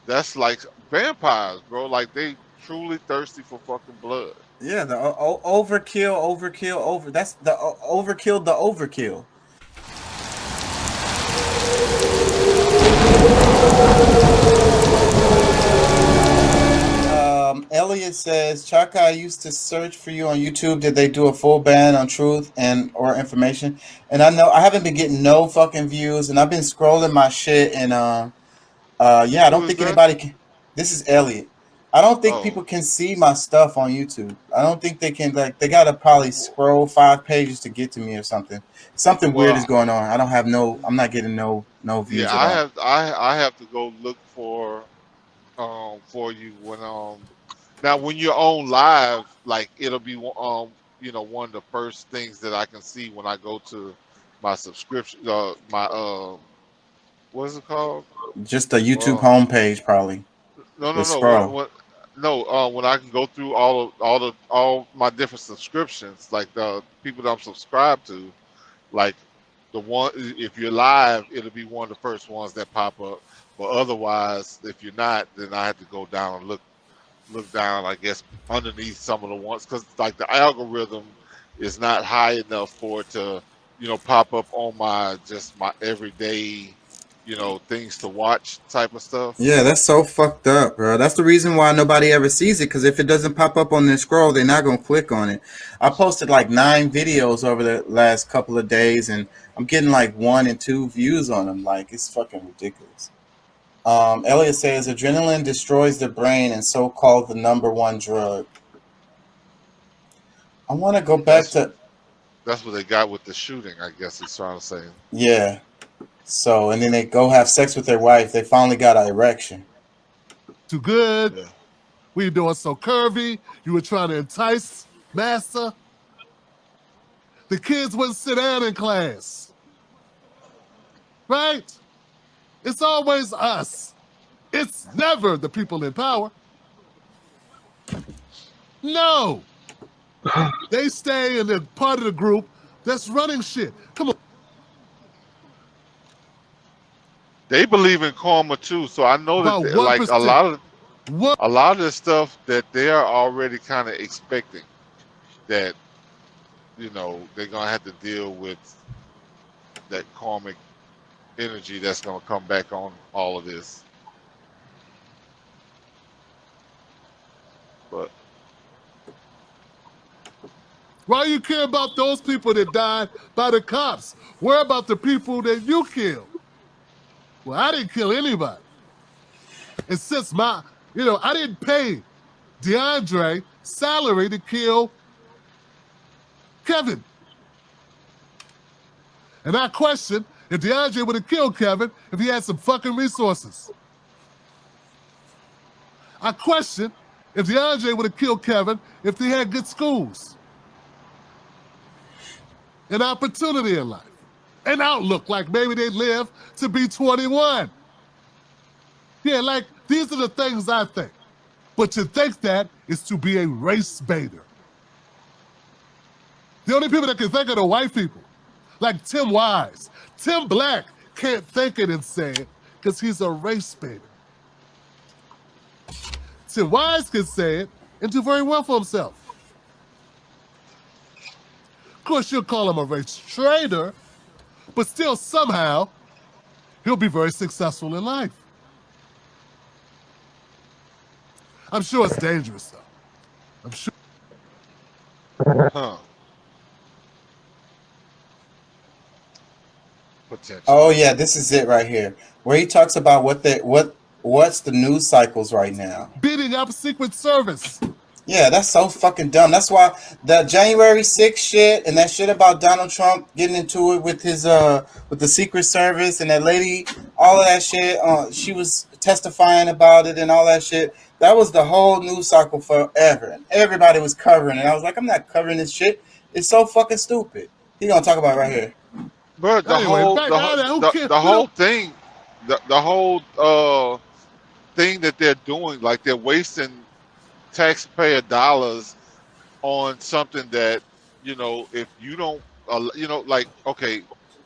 That's like vampires, bro. Like they truly thirsty for fucking blood. Yeah, the overkill, overkill, over. That's the overkill, the overkill. Elliot says, Chaka, I used to search for you on YouTube. Did they do a full ban on truth and or information? And I know I haven't been getting no fucking views, and I've been scrolling my shit, and yeah, I Who don't is think that? anybody can. This is Elliot. I don't think Oh, people can see my stuff on YouTube. I don't think they can. Like, they gotta probably scroll 5 pages to get to me or something. Something weird is well, going on. I don't have no. I'm not getting no yeah. views at all. I have to go look for you when now when you're on live, like it'll be one of the first things that I can see when I go to my subscription my what is it called? Just the YouTube Uh, homepage, probably. no The no scroll. no when I can go through all my different subscriptions, like the people that I'm subscribed to, like the one if you're live, it'll be one of the first ones that pop up. But otherwise, if you're not, then I have to go down and look down, I guess, underneath some of the ones because like the algorithm is not high enough for it to, pop up on my everyday, things to watch type of stuff. Yeah, that's so fucked up, bro. That's the reason why nobody ever sees it. Because if it doesn't pop up on their scroll, they're not gonna click on it. I posted like 9 videos over the last couple of days, and I'm getting like 1 and 2 views on them. Like, it's fucking ridiculous. Elliot says adrenaline destroys the brain and so called the number one drug. I want to go back That's to that's what they got with the shooting, I guess he's trying to say. yeah. So and then they go have sex with their wife. They finally got an erection. Too good. Yeah. We doing so curvy. You were trying to entice master. The kids wouldn't sit down in class. Right? It's always us. It's never the people in power. No. They stay in the part of the group that's running shit. Come on. They believe in karma too, so I know that About like 1%. What? a lot of the stuff that they are already kind of expecting that they're gonna have to deal with that karmic energy that's gonna come back on all of this. But Why you care about those people that died by the cops? Worry about the people that you killed. Well, I didn't kill anybody. And since I didn't pay DeAndre salary to kill Kevin. And I question if DeAndre would have killed Kevin if he had some fucking resources. I question if DeAndre would have killed Kevin if they had good schools, an opportunity in life, an outlook like maybe they'd live to be 21. Yeah, like these are the things I think. But to think that is to be a race baiter. The only people that can think of are white people, like Tim Wise. Tim Black can't think it and say it because he's a race baiter. Tim Wise can say it and do very well for himself. Of course, you'll call him a race trader, but still somehow he'll be very successful in life. I'm sure it's dangerous, though. I'm sure. huh, Oh potentially. yeah, this is it right here, where he talks about what's the news cycles right now. Beating up Secret Service. Yeah, that's so fucking dumb. That's why the January 6th shit and that shit about Donald Trump getting into it with his with the Secret Service and that lady, all of that shit. She was testifying about it and all that shit. That was the whole news cycle forever, and everybody was covering it. I was like, I'm not covering this shit. It's so fucking stupid. He gonna talk about it right here. But the Anyway, whole back out of that. Who cares? the whole thing, the whole thing that they're doing, like they're wasting taxpayer dollars on something that if you don't like, okay,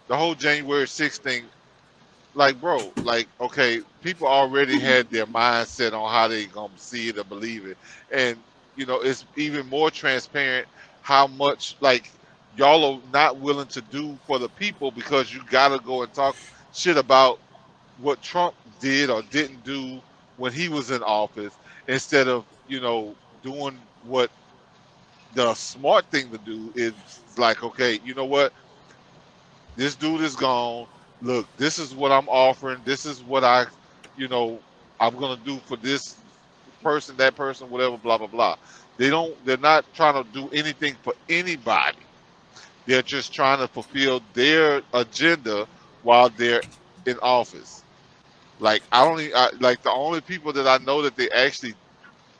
the whole January 6th thing, like, bro, like, okay, people already had their mindset on how they gonna see it or believe it, and it's even more transparent how much like y'all are not willing to do for the people because you gotta go and talk shit about what Trump did or didn't do when he was in office instead of doing what the smart thing to do is like, okay, you know what, this dude is gone. Look, this is what I'm offering. This is what you know, I'm gonna do for this person, that person, whatever, blah blah blah. They're not trying to do anything for anybody. They're just trying to fulfill their agenda while they're in office. Like like the only people that I know that they actually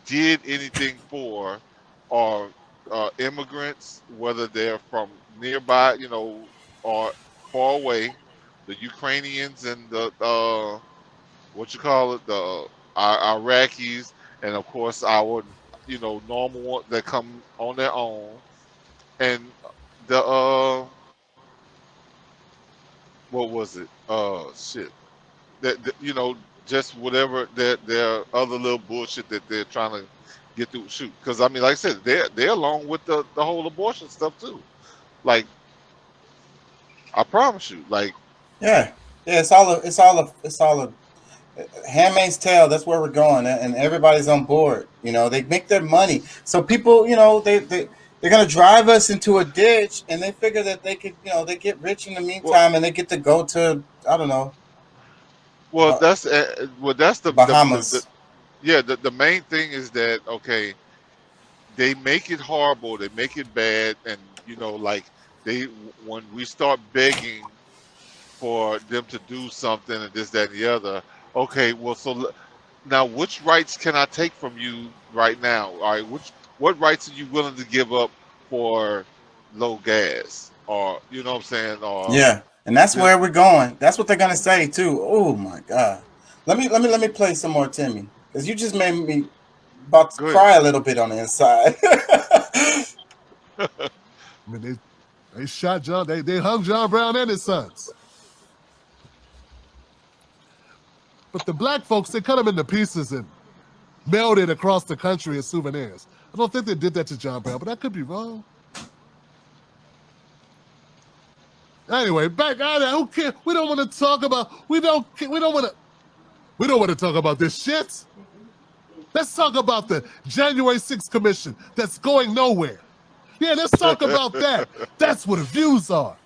did anything for are immigrants, whether they're from nearby, or far away, the Ukrainians and the what you call it, the Iraqis, and of course our normal ones that come on their own, and the what was it? Shit. That just whatever their other little bullshit that they're trying to get through. Shoot, because I mean, like I said, they're along with the whole abortion stuff too. Like I promise you, like Yeah, yeah. It's all a Handmaid's Tale. That's where we're going, and everybody's on board. They make their money. So people, they're gonna drive us into a ditch, and they figure that they could, they get rich in the well, meantime, and they get to go to, I don't know, well uh, that's the Bahamas. yeah, the main thing is that okay, they make it horrible, they make it bad, and like they when we start begging for them to do something and this, that, and the other. Okay, well, now which rights can I take from you right now? All right, what rights are you willing to give up for low gas, or you know what I'm saying, or Yeah, and that's this? where we're going. That's what they're gonna say too. Oh my God. Let me play some more Timmy, because you just made me about to Go ahead. cry a little bit on the inside. I mean, they shot John. They hung John Brown and his sons. But the black folks, they cut them into pieces and mailed it across the country as souvenirs. I don't think they did that to John Brown, but I could be wrong. Anyway, back out of who cares? We don't want to talk about. We don't want to talk about this shit. Let's talk about the January 6th commission that's going nowhere. Yeah, let's talk about that. That's what the views are.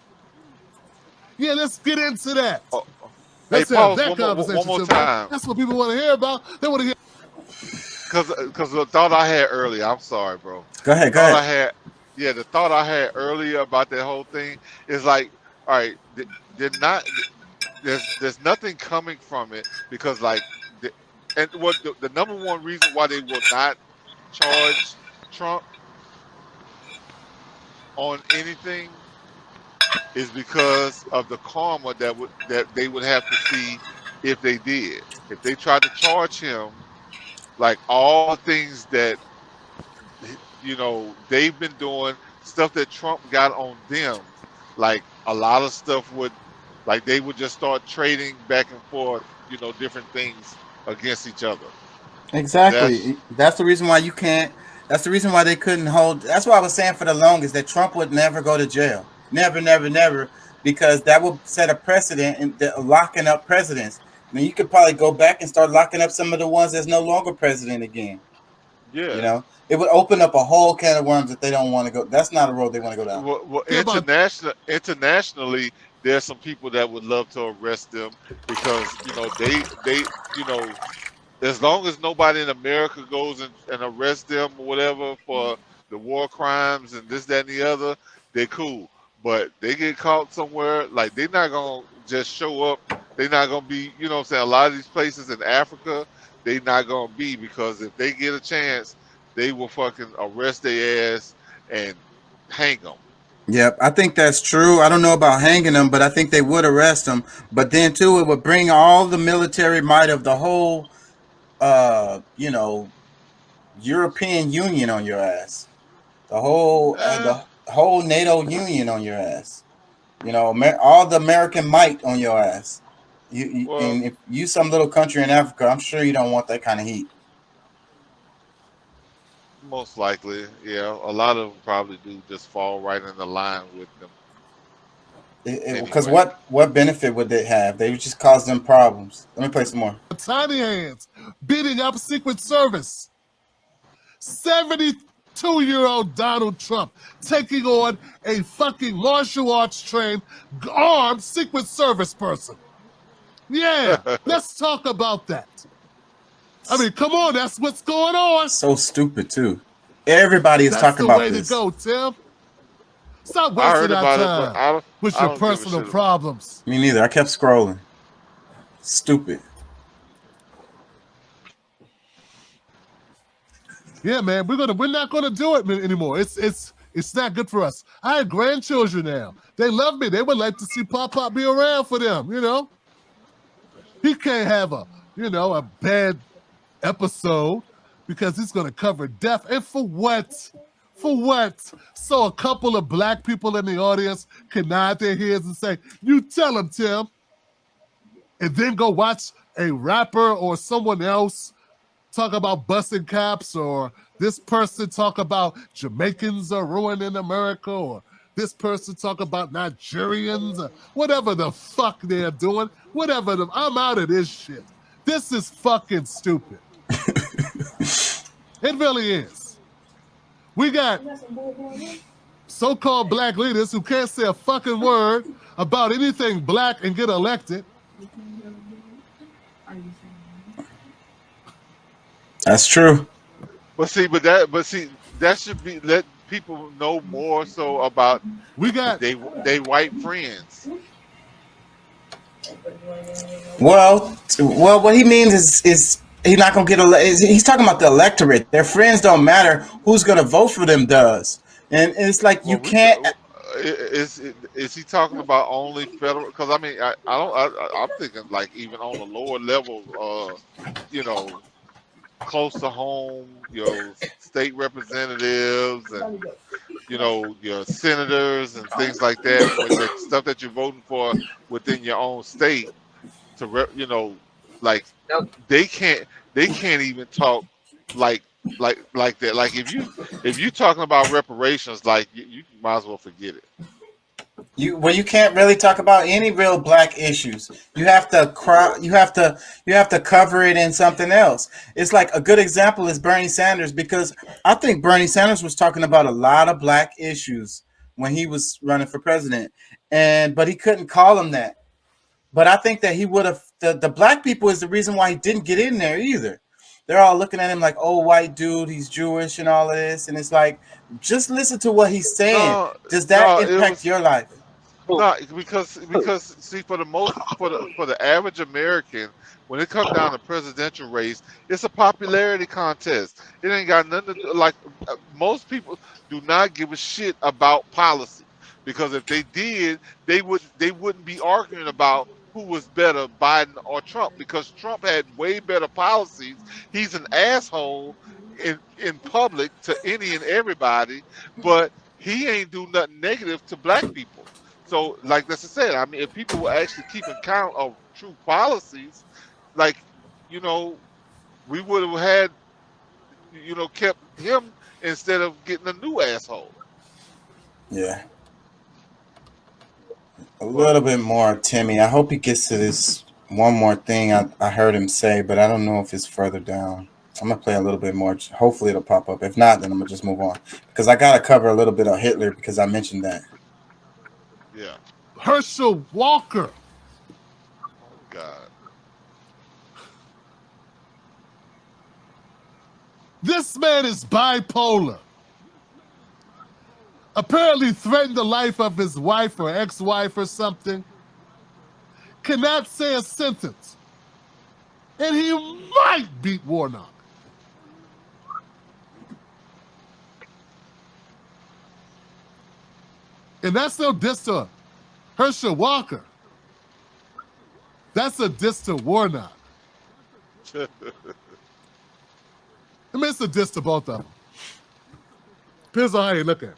Yeah, let's get into that. Oh, hey, Let's have pause that one conversation. more time, That's what people want to hear about. They want to hear. because the thought I had earlier. I'm sorry, bro. Go The ahead, go thought I ahead. had, yeah, the thought I had earlier about that whole thing is like, all right, they're not. There's nothing coming from it because like and what the number one reason why they will not charge Trump on anything is because of the karma that they would have to see if they did. If they tried to charge him like all the things that they've been doing, stuff that Trump got on them, like a lot of stuff would like they would just start trading back and forth, different things against each other. That's Exactly. That's the reason why you can't. That's the reason why they couldn't hold. That's why I was saying for the longest that Trump would never go to jail. Never, never, never, because that would set a precedent in locking up presidents. I mean, you could probably go back and start locking up some of the ones that's no longer president again. yeah. It would open up a whole can of worms that they don't want to go. That's not a road they want to go down. Well, Think about internationally, there's some people that would love to arrest them because they you know as long as nobody in America goes and arrests them or whatever for the war crimes and this, that, and the other, they're cool. But they get caught somewhere, like they're not gonna just show up. They're not gonna be, what I'm saying. A lot of these places in Africa, they not gonna be because if they get a chance, they will fucking arrest their ass and hang them. Yep, I think that's true. I don't know about hanging them, but I think they would arrest them. But then too, it would bring all the military might of the whole, uh, you know, European Union on your ass. Eh, The whole NATO Union on your ass. All the American might on your ass. Well, and if you some little country in Africa, I'm sure you don't want that kind of heat. most likely, yeah. A lot of them probably do just fall right in the line with them Because anyway. what benefit would they have? They would just cause them problems. Let me play some more. Tiny hands beating up Secret Service. 72-year-old Donald Trump taking on a fucking martial arts trained, armed Secret Service person. Yeah, let's talk about that. I mean, come on, that's what's going on. So stupid too. Everybody is That's talking the about way to this. go, Tim. Stop I heard wasting our about it, but time with I your don't give a personal shit. problems. Me neither. I kept scrolling. Stupid. Yeah, man, we're not gonna do it anymore. It's not good for us. I have grandchildren now. They love me. They would like to see Pop be around for them. You know, he can't have a bad episode because he's gonna cover death. And for what? For what? So a couple of black people in the audience can nod their heads and say, "You tell him, Tim," and then go watch a rapper or someone else talk about busting caps, or this person talk about Jamaicans are ruining America, or this person talk about Nigerians, or whatever the fuck they're doing. I'm out of this shit. This is fucking stupid. It really is. We got so-called black leaders who can't say a fucking word about anything black and get elected. That's true. But that should be let people know more so about We got they white friends. Well, what he means is he's not gonna get he's talking about the electorate. Their friends don't matter. Who's gonna vote for them does. And it's like you Well, can't. is he talking about only federal? Because I mean, I don't. I'm thinking like even on the lower level, you know, close to home, your state representatives and your senators and things like that, with the stuff that you're voting for within your own state like they can't even talk like like that. Like if you talking about reparations, like you might as well forget it. You can't really talk about any real black issues. You have to cover it in something else. It's like a good example is Bernie Sanders, because I think Bernie Sanders was talking about a lot of black issues when he was running for president, but he couldn't call them that. But I think that he would have. The black people is the reason why he didn't get in there either. They're all looking at him like, "Oh, white dude, he's Jewish and all of this," and it's like, just listen to what he's saying. No, Does that no, it impact was your life? no because see, for the average American, when it comes down to presidential race, it's a popularity contest. It ain't got nothing to do, like most people do not give a shit about policy, because if they did, they wouldn't be arguing about who was better, Biden or Trump, because Trump had way better policies. He's an asshole in public to any and everybody, but he ain't do nothing negative to black people. So, like I said, I mean, if people were actually keeping count of true policies, like, you know, we would have had, kept him instead of getting a new asshole. Yeah, a But little bit more, Timmy. I hope he gets to this one more thing I heard him say, but I don't know if it's further down. I'm gonna play a little bit more. Hopefully, it'll pop up. If not, then I'm gonna just move on because I gotta cover a little bit of Hitler because I mentioned that. yeah, Herschel Walker. oh God, This man is bipolar. Apparently threatened the life of his wife or ex-wife or something. Cannot say a sentence. And he might beat Warnock. And that's no diss to Herschel Walker. That's a diss to Warnock. I mean, it's a diss to both of them. Depends on how you look at it.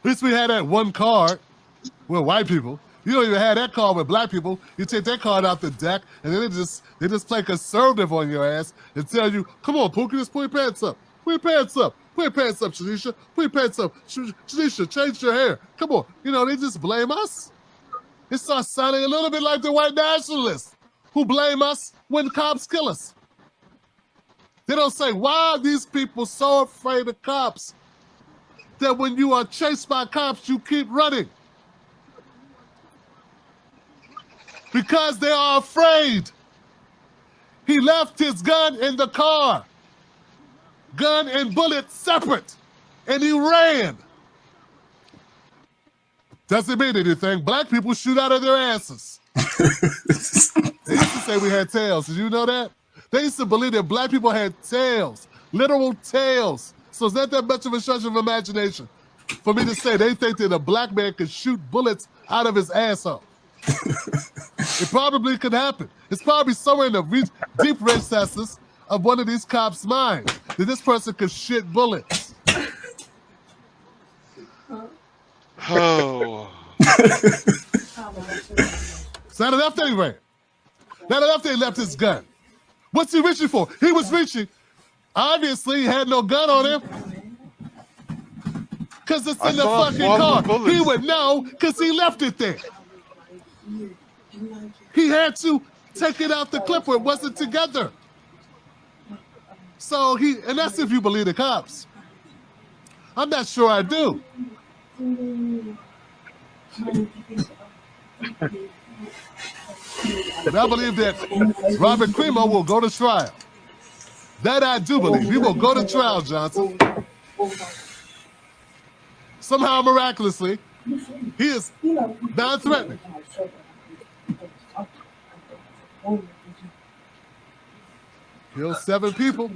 At least we had that one card with white people. You don't even have that card with black people. You take that card out the deck, and then they just play conservative on your ass and tell you, "Come on, Pookie, just put your pants up. Put your pants up. Put your pants up, Shanisha. Put your pants up. Shanisha, change your hair. Come on." You know, they just blame us. It starts sounding a little bit like the white nationalists who blame us when cops kill us. They don't say, why are these people so afraid of cops that when you are chased by cops, you keep running? Because they are afraid. He left his gun in the car. Gun and bullet separate. And he ran. Doesn't mean anything. Black people shoot out of their asses. They used to say we had tails. Did you know that? They used to believe that black people had tails. Literal tails. So it's not that much of a stretch of imagination for me to say they think that a black man could shoot bullets out of his asshole. It probably could happen. It's probably somewhere in the deep recesses of one of these cops' mind that this person could shit bullets. Oh. It's not enough that he ran. Not enough that he left his gun. What's he reaching for? He was reaching. Obviously, he had no gun on him. Because it's in the fucking car. He would know because he left it there. He had to take it out the clip where it wasn't together. So and that's if you believe the cops. I'm not sure I do. And I believe that Robert Cremo will go to trial. That I do believe. He will go to trial, Johnson. Somehow, miraculously, he is non-threatening. Killed 7 people.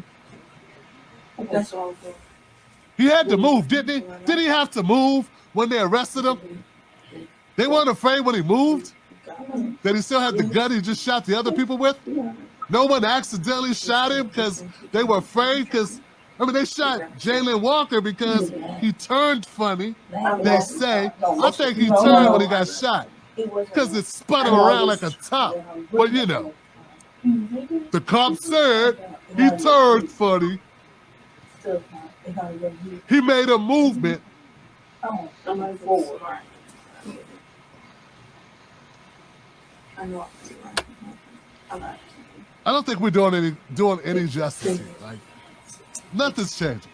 He had to move, didn't he? Did he have to move when they arrested him? They weren't afraid when he moved? That he still had the gun he just shot the other people with? No one accidentally shot him because they were afraid? Because, I mean, they shot Jayland Walker because he turned funny, they say. I think he turned when he got shot because it spun him around like a top. But, you know, the cop said he turned funny. He made a movement. I don't think we're doing any justice here. Like, nothing's changing.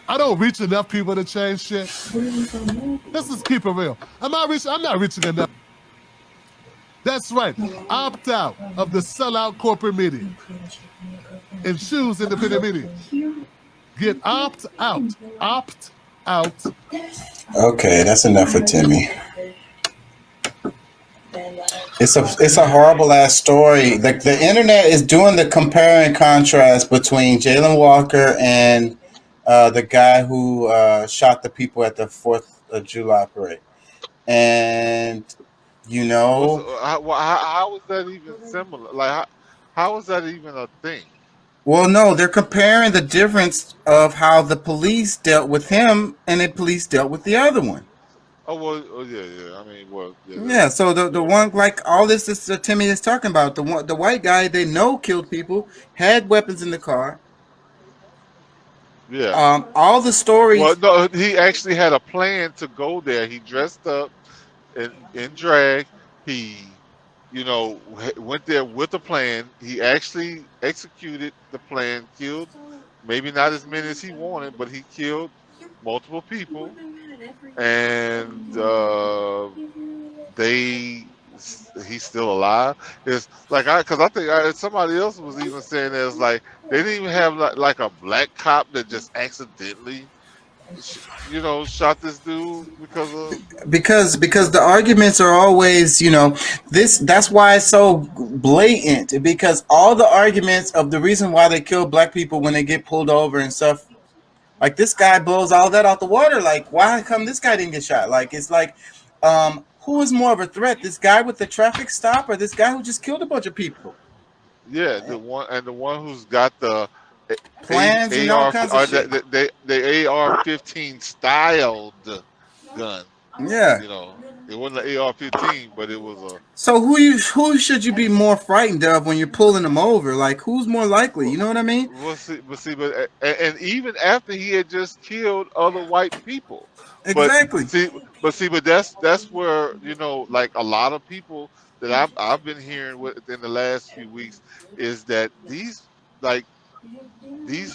I don't reach enough people to change shit. Let's just keep it real. I'm not reaching enough. That's right. Opt out of the sellout corporate media and choose independent media. Get opt out. Opt out. Okay, that's enough for Timmy. It's a horrible ass story. Like the internet is doing the compare and contrast between Jayland Walker and the guy who shot the people at the 4th of July parade, and you know, How is that even similar? Like, how is that even a thing? well, no, they're comparing the difference of how the police dealt with him and the police dealt with the other one. Oh well, yeah. I mean, well, yeah. Yeah, so the one, like all this is Timmy is talking about, the white guy they know killed people, had weapons in the car. Yeah. All the stories. Well, no, he actually had a plan to go there. He dressed up in drag. He, went there with a plan. He actually executed the plan, killed maybe not as many as he wanted, but he killed multiple people. And he's still alive. It's like because I think somebody else was even saying that it's like they didn't even have like a black cop that just accidentally, shot this dude because the arguments are always, that's why it's so blatant, because all the arguments of the reason why they kill black people when they get pulled over and stuff. Like this guy blows all that out the water. Like, why come this guy didn't get shot? Like, it's like, who is more of a threat? This guy with the traffic stop or this guy who just killed a bunch of people? Yeah, the one who's got the plans and all kinds of shit. The AR-15 styled gun. Yeah. You know, it wasn't an AR-15, but it was a. So who should you be more frightened of when you're pulling them over? Like, who's more likely? You know what I mean? And even after he had just killed other white people. Exactly. But that's where, you know, like a lot of people that I've been hearing within the last few weeks is that these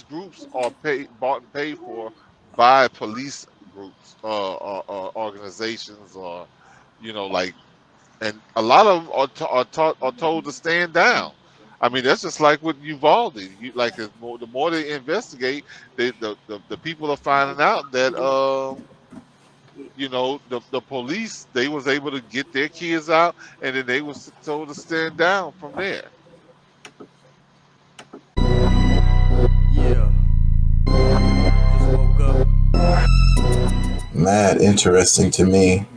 groups are bought and paid for by police groups, organizations, or, you know, like, and a lot of them are told to stand down. I mean, that's just like with Uvalde. The more they investigate, the people are finding out that you know, the police, they was able to get their kids out, and then they was told to stand down from there. Yeah. Just woke up. Mad interesting to me.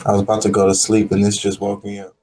I was about to go to sleep and this just woke me up.